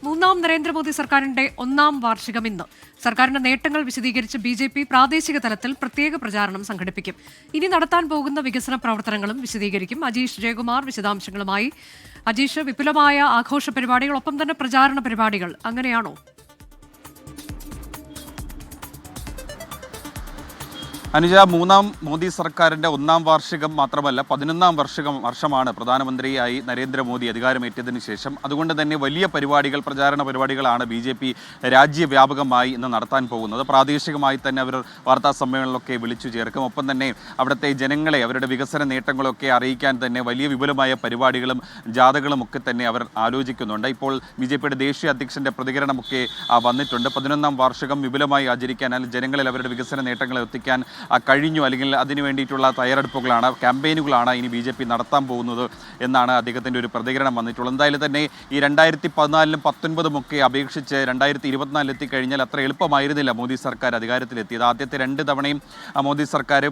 മൂന്നാം നരേന്ദ്രമോദി സർക്കാരിന്റെ ഒന്നാം വാർഷികം ഇന്ന്. സർക്കാരിന്റെ നേട്ടങ്ങൾ വിശദീകരിച്ച് ബി.ജെ.പി. പ്രാദേശിക തലത്തിൽ പ്രത്യേക പ്രചാരണം സംഘടിപ്പിക്കും. ഇനി നടത്താൻ പോകുന്ന വികസന പ്രവർത്തനങ്ങളും വിശദീകരിക്കും. അജീഷ് ജയകുമാർ വിശദാംശങ്ങളുമായി. അജീഷ്, വിപുലമായ ആഘോഷ പരിപാടികൾ, ഒപ്പം തന്നെ പ്രചാരണ പരിപാടികൾ, അങ്ങനെയാണോ? അനുജ, മൂന്നാം മോദി സർക്കാരിൻ്റെ ഒന്നാം വാർഷികം മാത്രമല്ല 11ാം വർഷമാണ് പ്രധാനമന്ത്രിയായി നരേന്ദ്രമോദി അധികാരമേറ്റതിന് ശേഷം. അതുകൊണ്ട് തന്നെ വലിയ പരിപാടികൾ, പ്രചാരണ പരിപാടികളാണ് ബി.ജെ.പി. രാജ്യവ്യാപകമായി ഇന്ന് നടത്താൻ പോകുന്നത്. പ്രാദേശികമായി തന്നെ അവർ വാർത്താ സമ്മേളനങ്ങളൊക്കെ വിളിച്ചു ചേർക്കും. ഒപ്പം തന്നെ അവിടുത്തെ ജനങ്ങളെ അവരുടെ വികസന നേട്ടങ്ങളൊക്കെ അറിയിക്കാൻ തന്നെ വലിയ വിപുലമായ പരിപാടികളും ജാഥകളും ഒക്കെ തന്നെ അവർ ആലോചിക്കുന്നുണ്ട്. ഇപ്പോൾ ബി.ജെ.പിയുടെ ദേശീയ അധ്യക്ഷൻ്റെ പ്രതികരണമൊക്കെ വന്നിട്ടുണ്ട്. 11ാം വാർഷികം വിപുലമായി ആചരിക്കാൻ, അല്ലെങ്കിൽ ജനങ്ങളിൽ അവരുടെ വികസന നേട്ടങ്ങളെ എത്തിക്കാൻ കഴിഞ്ഞു, അല്ലെങ്കിൽ അതിനു വേണ്ടിയിട്ടുള്ള തയ്യാറെടുപ്പുകളാണ്, ക്യാമ്പയിനുകളാണ് ഇനി ബി.ജെ.പി. നടത്താൻ പോകുന്നത് എന്നാണ് അദ്ദേഹത്തിൻ്റെ ഒരു പ്രതികരണം വന്നിട്ടുള്ളത്. എന്തായാലും തന്നെ ഈ 2014-ലും 2019-ഉം ഒക്കെ അപേക്ഷിച്ച് 2024 എത്തിക്കഴിഞ്ഞാൽ അത്ര എളുപ്പമായിരുന്നില്ല മോദി സർക്കാർ അധികാരത്തിലെത്തിയത്. ആദ്യത്തെ 2 തവണയും മോദി സർക്കാർ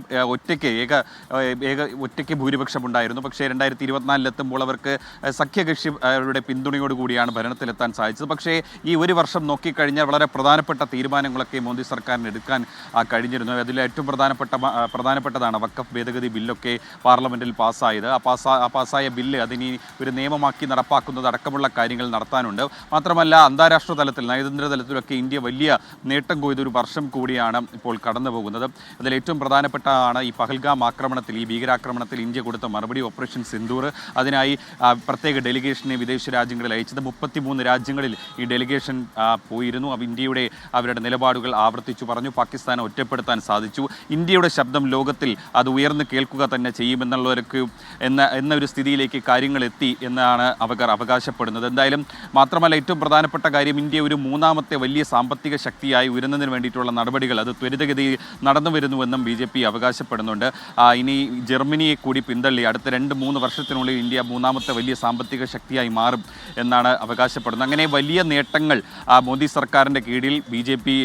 ഒറ്റയ്ക്ക് ഭൂരിപക്ഷമുണ്ടായിരുന്നു. പക്ഷേ 2024 എത്തുമ്പോൾ അവർക്ക് സഖ്യകക്ഷിയുടെ പിന്തുണയോടുകൂടിയാണ് ഭരണത്തിലെത്താൻ സാധിച്ചത്. പക്ഷേ ഈ ഒരു വർഷം നോക്കിക്കഴിഞ്ഞാൽ വളരെ പ്രധാനപ്പെട്ട തീരുമാനങ്ങളൊക്കെ മോദി സർക്കാരിന് എടുക്കാൻ കഴിഞ്ഞിരുന്നു. അതിൽ ഏറ്റവും പ്രധാനപ്പെട്ടതാണ് വഖഫ് ഭേദഗതി ബില്ലൊക്കെ പാർലമെൻറ്റിൽ പാസ്സായത്. ആ പാസ്സായ ബില്ല് അതിനി ഒരു നിയമമാക്കി നടപ്പാക്കുന്നത് അടക്കമുള്ള കാര്യങ്ങൾ നടത്താനുണ്ട്. മാത്രമല്ല, അന്താരാഷ്ട്ര തലത്തിൽ, നയതന്ത്ര തലത്തിലൊക്കെ ഇന്ത്യ വലിയ നേട്ടം കൊയ്തൊരു വർഷം കൂടിയാണ് ഇപ്പോൾ കടന്നു പോകുന്നത്. അതിൽ ഏറ്റവും പ്രധാനപ്പെട്ടതാണ് ഈ പഹൽഗാം ആക്രമണത്തിൽ, ഈ ഭീകരാക്രമണത്തിൽ ഇന്ത്യ കൊടുത്ത മറുപടി, ഓപ്പറേഷൻ സിന്ദൂർ. അതിനായി പ്രത്യേക ഡെലിഗേഷനെ വിദേശ രാജ്യങ്ങളിൽ അയച്ചത്. 33 രാജ്യങ്ങളിൽ ഈ ഡെലിഗേഷൻ പോയിരുന്നു. ഇന്ത്യയുടെ അവരുടെ നിലപാടുകൾ ആവർത്തിച്ചു പറഞ്ഞു. പാകിസ്ഥാനെ ഒറ്റപ്പെടുത്താൻ സാധിച്ചു. ഇന്ത്യയുടെ ശബ്ദം ലോകത്തിൽ അത് ഉയർന്നു കേൾക്കുക തന്നെ ചെയ്യുമെന്നുള്ളവർക്ക് എന്നൊരു സ്ഥിതിയിലേക്ക് കാര്യങ്ങൾ എത്തി എന്നാണ് അവർ അവകാശപ്പെടുന്നത്. എന്തായാലും മാത്രമല്ല, ഏറ്റവും പ്രധാനപ്പെട്ട കാര്യം, ഇന്ത്യ ഒരു മൂന്നാമത്തെ വലിയ സാമ്പത്തിക ശക്തിയായി ഉയരുന്നതിന് വേണ്ടിയിട്ടുള്ള നടപടികൾ അത് ത്വരിതഗതിയിൽ നടന്നു വരുന്നുവെന്നും ബി.ജെ.പി. അവകാശപ്പെടുന്നുണ്ട്. ഇനി ജർമ്മനിയെ കൂടി പിന്തള്ളി അടുത്ത 2-3 വർഷത്തിനുള്ളിൽ ഇന്ത്യ മൂന്നാമത്തെ വലിയ സാമ്പത്തിക ശക്തിയായി മാറും എന്നാണ് അവകാശപ്പെടുന്നത്. അങ്ങനെ വലിയ നേട്ടങ്ങൾ മോദി സർക്കാരിൻ്റെ കീഴിൽ ബി.ജെ.പി.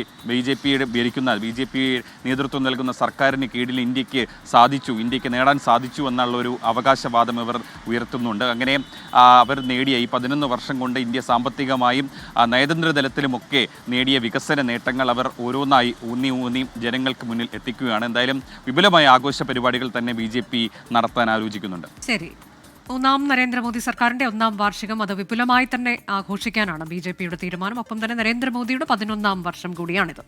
നേതൃത്വം നൽകുന്ന സർക്കാരിന് കീഴിൽ ഇന്ത്യക്ക് നേടാൻ സാധിച്ചു എന്നുള്ളൊരു അവകാശവാദം ഇവർ ഉയർത്തുന്നുണ്ട്. അങ്ങനെ അവർ നേടിയ ഈ 11 വർഷം കൊണ്ട് ഇന്ത്യ സാമ്പത്തികമായും നയതന്ത്ര തലത്തിലുമൊക്കെ നേടിയ വികസന നേട്ടങ്ങൾ അവർ ഓരോന്നായി ഊന്നി ജനങ്ങൾക്ക് മുന്നിൽ എത്തിക്കുകയാണ്. എന്തായാലും വിപുലമായ ആഘോഷ പരിപാടികൾ തന്നെ ബി.ജെ.പി. നടത്താൻ ആലോചിക്കുന്നുണ്ട്. ശരി, മൂന്നാം നരേന്ദ്രമോദി സർക്കാരിന്റെ ഒന്നാം വാർഷികം അത് വിപുലമായി തന്നെ ആഘോഷിക്കാനാണ് ബി.ജെ.പിയുടെ തീരുമാനം. ഒപ്പം തന്നെ നരേന്ദ്രമോദിയുടെ 11ാം വർഷം കൂടിയാണിത്.